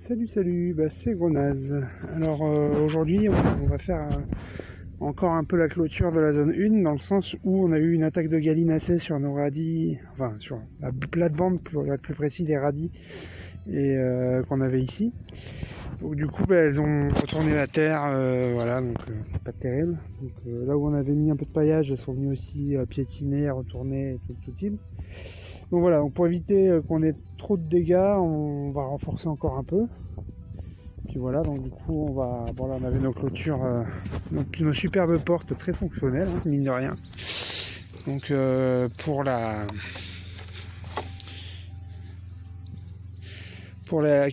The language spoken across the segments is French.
Salut, bah, c'est Grenaz. Alors aujourd'hui on va faire encore un peu la clôture de la zone 1 dans le sens où on a eu une attaque de gallinacées sur nos radis, enfin sur la plate-bande pour être plus précis des radis et qu'on avait ici. Donc du coup bah, elles ont retourné la terre, voilà, donc c'est pas terrible. Donc, là où on avait mis un peu de paillage, elles sont venues aussi piétiner, retourner et tout type. Donc voilà, donc pour éviter qu'on ait trop de dégâts, on va renforcer encore un peu. Puis voilà, donc du coup on va, bon là on avait nos clôtures, nos superbes portes très fonctionnelles, hein, mine de rien. Donc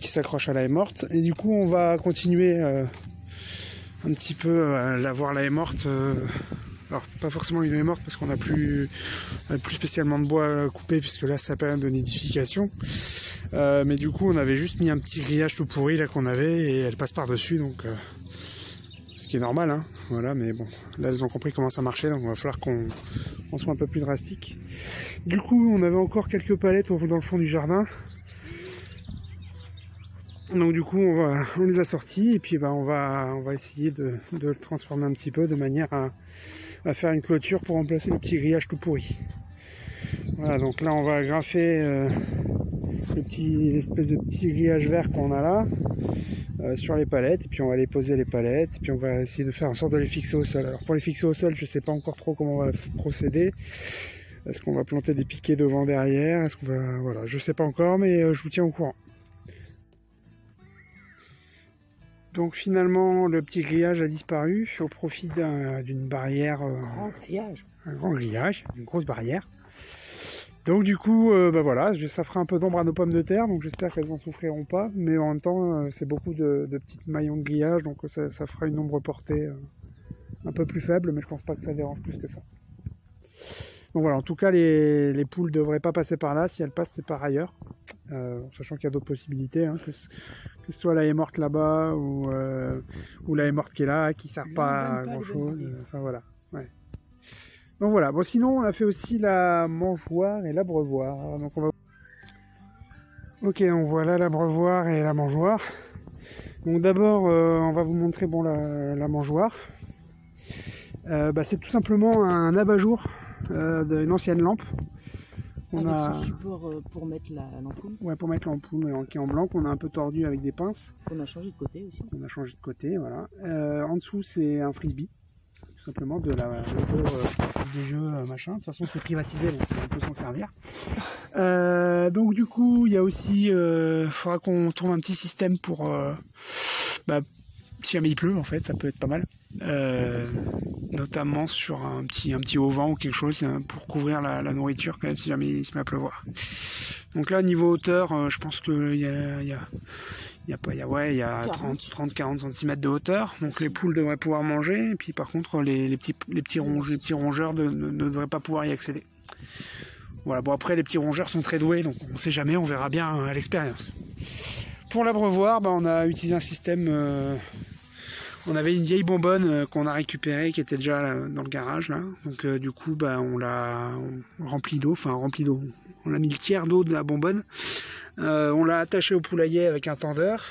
qui s'accroche à la haie morte. Et du coup on va continuer un petit peu à voir la haie morte. Alors pas forcément une haie morte parce qu'on n'a plus spécialement de bois coupé puisque là c'est la période de nidification. Mais du coup on avait juste mis un petit grillage tout pourri là qu'on avait et elle passe par dessus, donc ce qui est normal, hein, voilà. Mais bon, là elles ont compris comment ça marchait, donc il va falloir qu'on soit un peu plus drastique. Du coup on avait encore quelques palettes dans le fond du jardin. Donc du coup on les a sortis et puis bah, on va essayer de le transformer un petit peu de manière à faire une clôture pour remplacer le petit grillage tout pourri. Voilà, donc là on va grafer l'espèce de petit grillage vert qu'on a là sur les palettes, et puis on va aller poser les palettes et puis on va essayer de faire en sorte de les fixer au sol. Alors pour les fixer au sol, je sais pas encore trop comment on va procéder. Est-ce qu'on va planter des piquets devant, derrière? Est-ce qu'on va, voilà, je sais pas encore, mais je vous tiens au courant. Donc finalement le petit grillage a disparu au profit d'une barrière, un grand grillage, une grosse barrière. Donc du coup bah voilà, ça fera un peu d'ombre à nos pommes de terre, donc j'espère qu'elles n'en souffriront pas, mais en même temps c'est beaucoup de petites maillons de grillage, donc ça fera une ombre portée un peu plus faible, mais je pense pas que ça dérange plus que ça. Donc voilà, en tout cas les poules ne devraient pas passer par là, si elles passent c'est par ailleurs, sachant qu'il y a d'autres possibilités, hein, que ce soit la haie morte là-bas ou la haie morte qui est là, qui ne sert pas à grand chose, enfin voilà. Ouais. Donc voilà, bon sinon on a fait aussi la mangeoire et l'abreuvoir. Donc ok, on voit là l'abreuvoir et la mangeoire. Donc d'abord on va vous montrer bon la mangeoire. Bah, c'est tout simplement un abat-jour d'une ancienne lampe. Avec son support pour mettre l'ampoule. Ouais, pour mettre l'ampoule qui est en blanc, qu'on a un peu tordu avec des pinces. On a changé de côté aussi. On a changé de côté, voilà. En dessous c'est un frisbee. Tout simplement de la des jeux machin. De toute façon c'est privatisé, donc on peut s'en servir. Donc du coup il y a aussi faudra qu'on trouve un petit système pour bah, si jamais il pleut en fait, ça peut être pas mal. Notamment sur un petit auvent ou quelque chose pour couvrir la nourriture quand même si jamais il se met à pleuvoir. Donc là niveau hauteur, je pense qu'il y a 30-40 cm de hauteur, donc les poules devraient pouvoir manger, et puis par contre les petits rongeurs ne devraient pas pouvoir y accéder. Voilà, bon après les petits rongeurs sont très doués, donc on sait jamais, on verra bien à l'expérience. Pour l'abreuvoir, bah, on a utilisé un système, on avait une vieille bonbonne qu'on a récupérée qui était déjà là, dans le garage là, donc du coup bah, on l'a rempli d'eau, on a mis le tiers d'eau de la bonbonne. On l'a attaché au poulailler avec un tendeur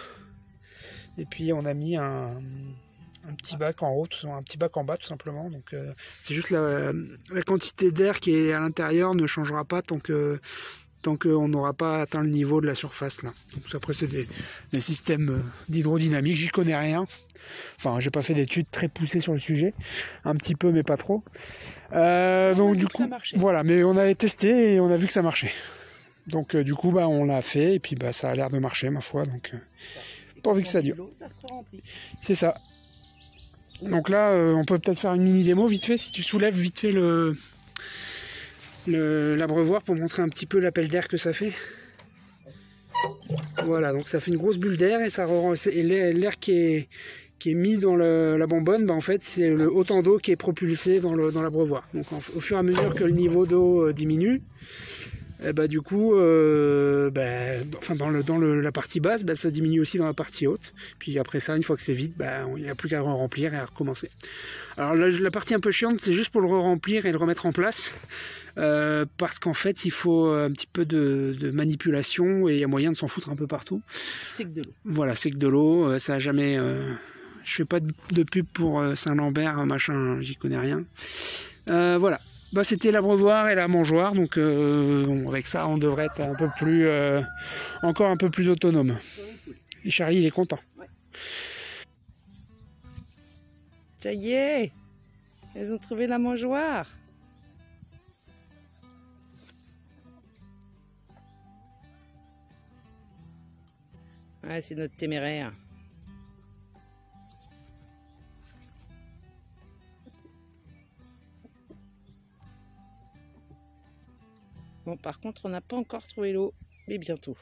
et puis on a mis un petit bac en haut, un petit bac en bas tout simplement. Donc c'est juste la quantité d'air qui est à l'intérieur ne changera pas tant qu'on n'aura pas atteint le niveau de la surface là. Donc après c'est des systèmes d'hydrodynamique, j'y connais rien. Enfin j'ai pas fait d'études très poussées sur le sujet, un petit peu mais pas trop. Donc du coup voilà, mais on avait testé et on a vu que ça marchait. Donc du coup bah on l'a fait et puis bah ça a l'air de marcher ma foi, donc pourvu que ça dure. C'est ça. Donc là on peut peut-être faire une mini démo vite fait, si tu soulèves vite fait l'abreuvoir pour montrer un petit peu l'appel d'air que ça fait. Voilà, donc ça fait une grosse bulle d'air et l'air qui est mis dans la bonbonne, bah en fait c'est autant d'eau qui est propulsé dans l'abreuvoir. Donc au fur et à mesure que le niveau d'eau diminue, et bah du coup dans la partie basse, bah, ça diminue aussi dans la partie haute. Puis après ça, une fois que c'est vide, bah, il n'y a plus qu'à remplir et à recommencer. Alors la partie un peu chiante, c'est juste pour le remplir et le remettre en place. parce qu'en fait il faut un petit peu de manipulation et il y a moyen de s'en foutre un peu partout. C'est que de l'eau. Voilà, c'est que de l'eau, ça a jamais... je fais pas de pub pour Saint-Lambert, machin, j'y connais rien. Voilà, bah, c'était l'abreuvoir et la mangeoire, donc bon, avec ça on devrait être un peu plus, encore un peu plus autonome. Et Charlie il est content. Ouais. Ça y est, elles ont trouvé la mangeoire. Ouais, c'est notre téméraire. Bon, par contre, on n'a pas encore trouvé l'eau, mais bientôt.